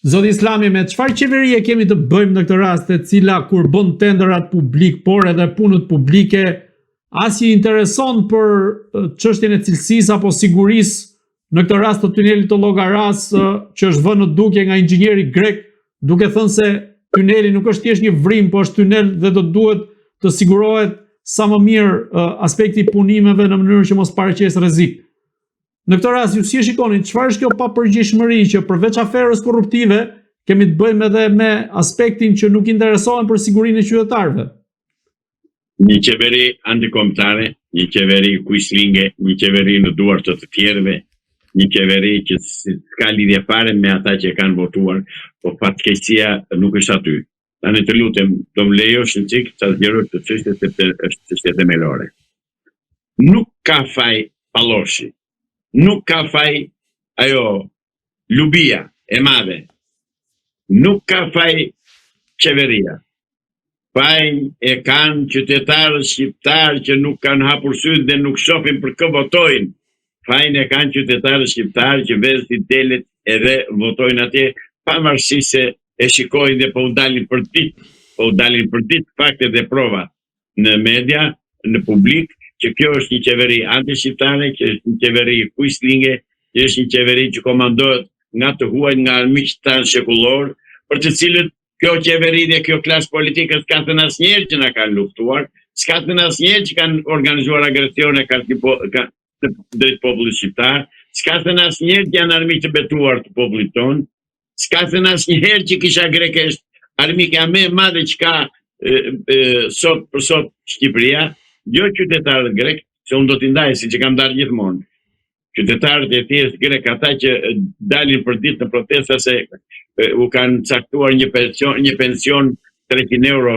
Zoti Islami, me çfarë qeverie kemi të bëjmë në këtë rast, e cila kur bën tenderat publik, por edhe punët publike, as i intereson për çështjen e cilësisë apo sigurisë në këtë rast të tunelit të Llogaras, që është vënë në dukje nga inxhinieri grek, duke thënë se tuneli nuk është thjesht një vrim, por është tunel dhe do duhet të sigurohet sa më mirë aspekti i punimeve në mënyrë që mos paraqes rrezik. Në këtë rast, ju si e shikoni, çfarë është kjo papërgjegjshmëri që përveç aferës korruptive, kemi të bëjmë edhe me aspektin që nuk interesohen për sigurinë e qytetarëve? Një qeveri antikombëtare, një qeveri kuishlinge, një qeveri në duart të tjerëve, një qeveri që s'ka lidhje fare me ata që kanë votuar, po fatkeqësia nuk është aty. Tani të lutem, do më lejosh një çik të zgjeroj të çështjet themelore. Nuk ka faj Palloshi. Nuk ka faj ajo Lubia e madhe. Nuk ka faj qeveria. Fajin e kanë qytetarët shqiptarë që nuk kanë hapur sytë dhe nuk shohin për kë votojnë. Fajin e kanë qytetarët shqiptarë që vetë telet edhe votojnë atje, pavarësisht se e shikojnë dhe po u dalin për ditë fakte dhe prova në media, në publik, që kjo është një qeveri anti-shqiptare, që është një qeveri kuishlinge, që është një qeveri që komandohet nga të huaj, nga miqtë tanë shekullor, për të cilët kjo qeveri dhe kjo klasë politike s'ka të asnjëherë që na kanë luftuar, s'ka të asnjëherë që kanë organizuar agresione drejt popullit shqiptar, s'ka të asnjëherë që janë armiq të betuar të popullit tonë, s'ka të asnjëherë që kisha greke është armika më e madhe që ka sot Shqipëria. Jo qytetarët grek, se unë do t'i ndaj si që kam darë gjithmonë. Qytetarët e thjesht grek, ata që dalin për ditë në protesta se u kanë caktuar një pension 300 euro,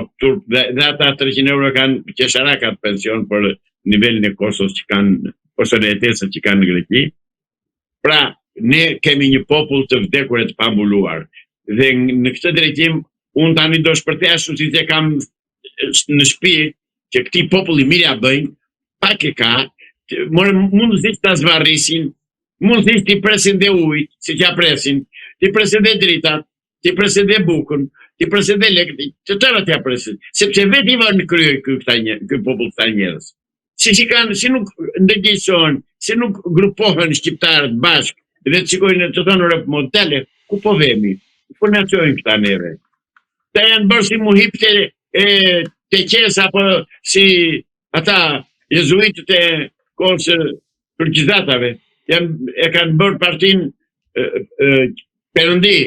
dhe ata 300 euro kanë qesharakat pension për nivelin e Kosovës që kanë, ose në etesët që kanë në Greki. Pra, ne kemi një popull të vdekur e të pambuluar. Dhe në këtë drejtim, unë tani do shpërtheshu si që kam në shtëpi, që këti populli mirja bëjnë, pak e ka, mund të ta zvarrisin, mund të t'i presin dhe ujt, si t'ja presin, t'i presin dhe dritat, t'i presin dhe bukën, t'i presin dhe lekët, të tëra t'ja presin, sepse vetë i vërë në krye ky popull këta njerëz. Si nuk ndërgjegjësohen, si nuk grupohen shqiptarët bashkë, dhe të shikojnë të thonë rëpë modele, ku po vemi, ku në qojnë këta neve. Ta janë bërë si muhipte të qesë apo si ata jezuitët e kohës turqizatave, e kanë bërë partin Perëndi,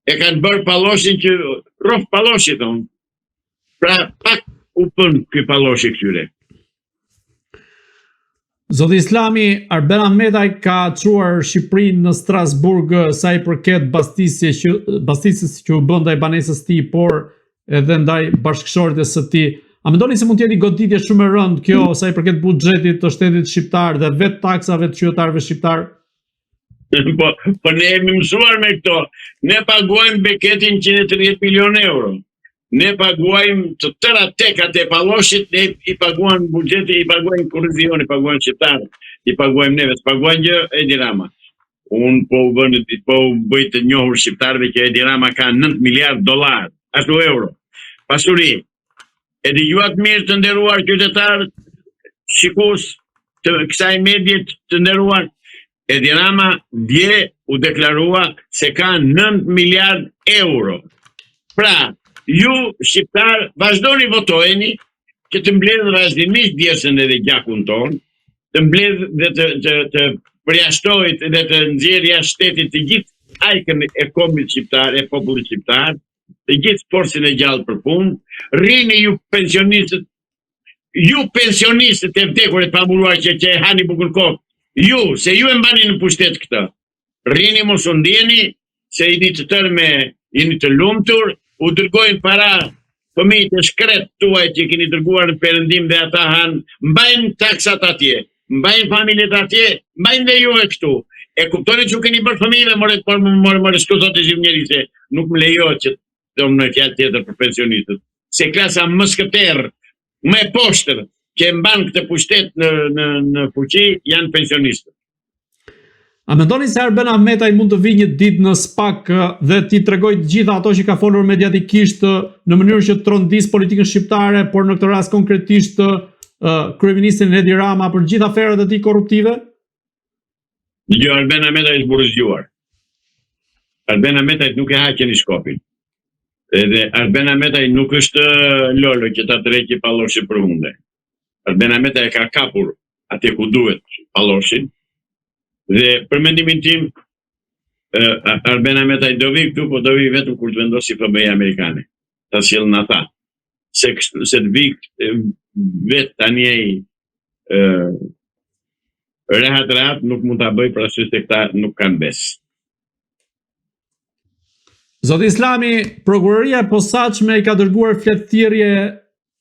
e kanë bërë Palloshin që rof Palloshi thonë. Pra pak u pën ky Palloshi këtyre. Zoti Islami, Arben Ahmetaj ka çuar Shqipërinë në Strasburg sa i përket bastisjes që u bën ndaj banesës së tij, por edhe ndaj bashkëshorët e së tij. A mendoni se mund të jetë goditje shumë e rëndë kjo sa i përket buxhetit të shtetit shqiptar dhe vetë taksave të qytetarëve shqiptar? Po ne jemi mësuar me këto. Ne paguajmë beketin 130 milion euro. Ne paguajmë të tëra tekat e Palloshit, ne i paguajmë buxheti, i paguajmë kurrizion, i paguajmë qytetarët, i paguajmë neve, paguajmë gjë Edi Rama. Unë po u bëj të njohur shqiptarëve që Edi Rama ka 9 miliard dollar, ashtu euro. Pasuri, e dëgjuat mirë të nderuar qytetarë, shikues të kësaj medie të nderuar, Edi Rama dje u deklarua se ka 9 miliard euro. Pra, ju shqiptarë vazhdoni votojeni, që të mbledhë vazhdimisht djesën edhe gjakun tonë, të mbledhë dhe të përjashtojt dhe të nxjerrë jashtë shtetit të gjithë ajkën e kombit shqiptar, e popullit shqiptar, të gjithë forcën e gjallë për punë, rrini ju pensionistët e vdekur e pambuluar që e hani bukën kokë, se ju e mbani në pushtet këtë, rrini mos u ndjeni, se jeni të tërë jeni të lumtur, u dërgojnë para fëmijët e shkret tuaj që keni dërguar në Perëndim dhe ata hanë, mbajnë taksat atje, mbajnë familjet atje, mbajnë dhe ju e këtu. E kuptoni që keni bërë fëmijëve, more shtu thotë zhvimnjeri se nuk më lejohet që të më në fjalë tjetër për pensionistët. Se klasa më skëterë, më e poshtër, që e mban këtë pushtet në fuqi, janë pensionistët. A mendoni se Arben Ahmetaj mund të vijë një ditë në SPAK dhe t'i tregojë të gjitha ato që ka folur mediatikisht në mënyrë që të trondis politikën shqiptare, por në këtë rast konkretisht kryeministrin Edi Rama për gjitha aferat e tij korruptive? Jo, Arben Ahmetaj është burrëzgjuar. Arben Ahmetaj nuk e haqen i shkopin. Edhe Arben Ahmetaj nuk është Lolo që ta tërheqë palloshin për hunde. Arben Ahmetaj ka kapur atë ku duhet palloshin. Dhe për mendimin tim, Arben Ahmetaj do vi këtu, po do vi vetëm kur të vendosi FBI amerikane. Ta sjellën ata. Se të vi vetë tani rehat nuk mund ta bëj për arsye se këta nuk kanë bes. Zoti Islami, prokuroria e posaçme i ka dërguar fletëthirrje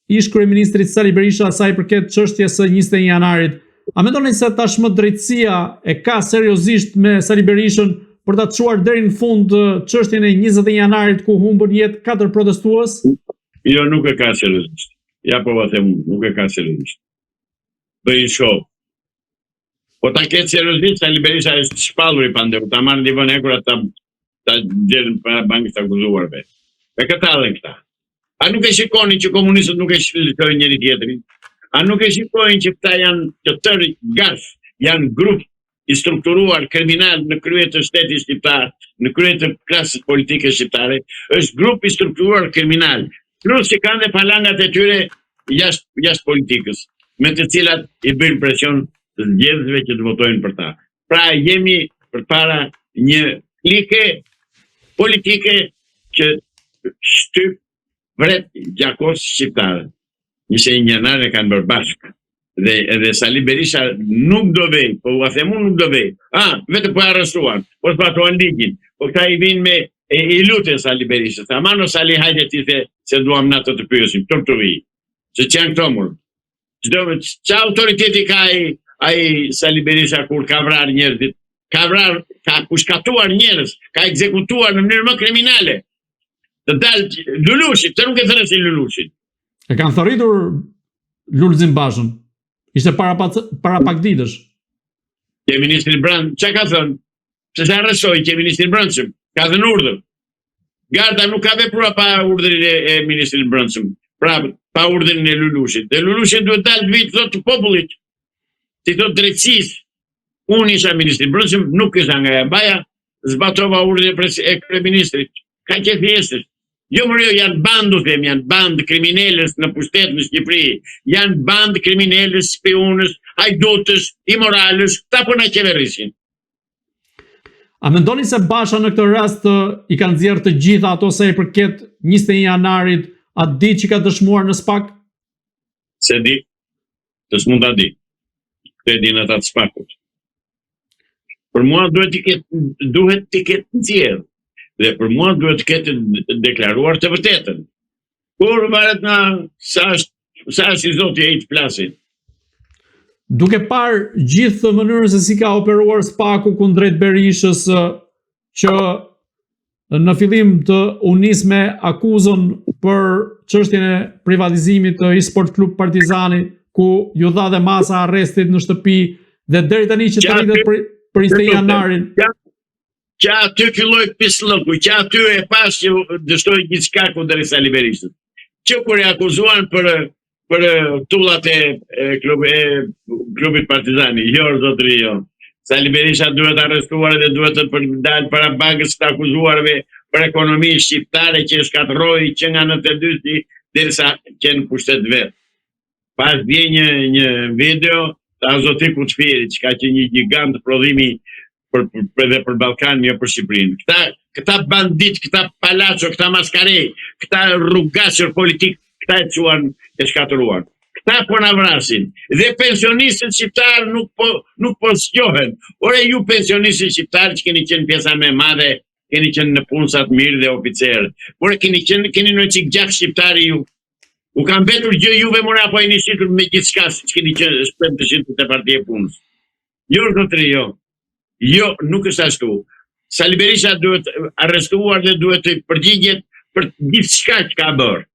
ish kryeministrit Sali Berisha sa i përket çështjes së 21 janarit. A mendoni se tashmë drejtësia e ka seriozisht me Sali Berishën për ta çuar deri në fund çështjen e 21 janarit ku humbën jetë 4 protestues? Jo, nuk e ka seriozisht. Ja po va them, nuk e ka seriozisht. Bëjnë show. Po ta ketë seriozisht, Sali Berisha është shpallur i pandeu, ta marrë livën e kur ta gjerën para bankës të akuzuarve. Me këta dhe këta. A nuk e shikoni që komunistët nuk e shkojnë njëri tjetrin? A nuk e shikojnë që këta janë të tërë gas, janë grup i strukturuar kriminal në krye të shtetit shqiptar, në krye të klasës politike shqiptare, është grup i strukturuar kriminal. Plus që kanë dhe falangat e tyre jashtë politikës, me të cilat i bëjnë presion të zgjedhësve që të votojnë për ta. Pra jemi përpara një klike politike që shtyp vret gjakos shqiptare. 21 janar e kanë bërë bashkë. Dhe Sali Berisha nuk do vej, po u a themu nuk do vej. Vetë po arrestuan, po s'patuan ligjin. Po këta i vinë me i lutën Sali Berisha. Tha mano Sali hajde ti se duam natë të pyesim, tur të vi. Se që janë këto mërë. Qa autoriteti ka ai Sali Berisha kur ka vrar njerëzit? Ka pushkatuar njerëz, ka ekzekutuar në mënyrë më kriminale. Të dalë Lulushit, të nuk e thënë si Lulushit. E kanë thërritur Lulzim Bashën. Ishte para pak ditësh. Ke ministri Brand, që ka thënë? Se arrestoi ke ministri Brandshëm, ka dhënë urdhër. Garda nuk ka vepruar pa urdhrin e ministrit Brandshëm, pra pa urdhrin e Lulushit. Dhe Lulushit duhet dalë të vit thotë popullit. Ti thotë drejtësisë. Unë isha ministri Brandshëm, nuk isha nga Jabaja, zbatova urdhrin e kryeministrit. Ka që thjeshtësh. Jo më janë bandu, janë bandë kriminelës në pushtet në Shqipëri, janë bandë kriminelës, spionës, hajdutës, imoralës, ta po na qeverisin. A mendoni se Basha në këtë rast i kanë nxjerrë të gjitha ato sa i përket 21 janarit, atë ditë që ka dëshmuar në SPAK? Se di, të s'mund ta di. Këtë din ata të SPAK-ut. Për mua duhet të ketë nxjerrë. Dhe për mua duhet të ketë deklaruar të vërtetën. Kur varet nga sa është i zoti e i të plasin. Duke parë gjithë mënyrën se si ka operuar SPAK-u kundrejt Berishës, që në fillim të u nis me akuzën për çështjen e privatizimit të Sport Klub Partizani, ku ju dha dhe masa arrestit në shtëpi, dhe deri tani që të rritet për 21 janarin. Që aty filloj pislëku, që aty e pas që dështoj gjithçka kundër Sali Berishës. Që kur e akuzuan për tullat e klubit Partizani, jo zotëri jo. Sali Berisha duhet arrestuar dhe duhet të dalë para bankës të akuzuarve për ekonomi shqiptare që shkatërroi që nga 92 derisa qenë pushtet vetë. Pas vjen një video të Azotiku Çfirit, që ka qenë një gigant prodhimi për Ballkan, jo për Shqipërinë. Këta bandit, këta palaco, këta maskarej, këta rrugasër politik, këta e quan e shkatëruan. Këta po na vrasin. Dhe pensionistët shqiptarë nuk po zgjohen. Ore ju pensionistët shqiptarë që keni qenë pjesa me madhe, keni qenë në punësat mirë dhe oficerë. Ore keni në qik gjak shqiptari ju. U kam vetur gjë juve mora apo e nishitur me gjithçka që keni qenë shpem të shqiptë të partije punës. Jo, zotëri, jo. Jo, nuk është ashtu. Sali Berisha duhet arrestuar dhe duhet të përgjigjet për gjithçka që ka bërë.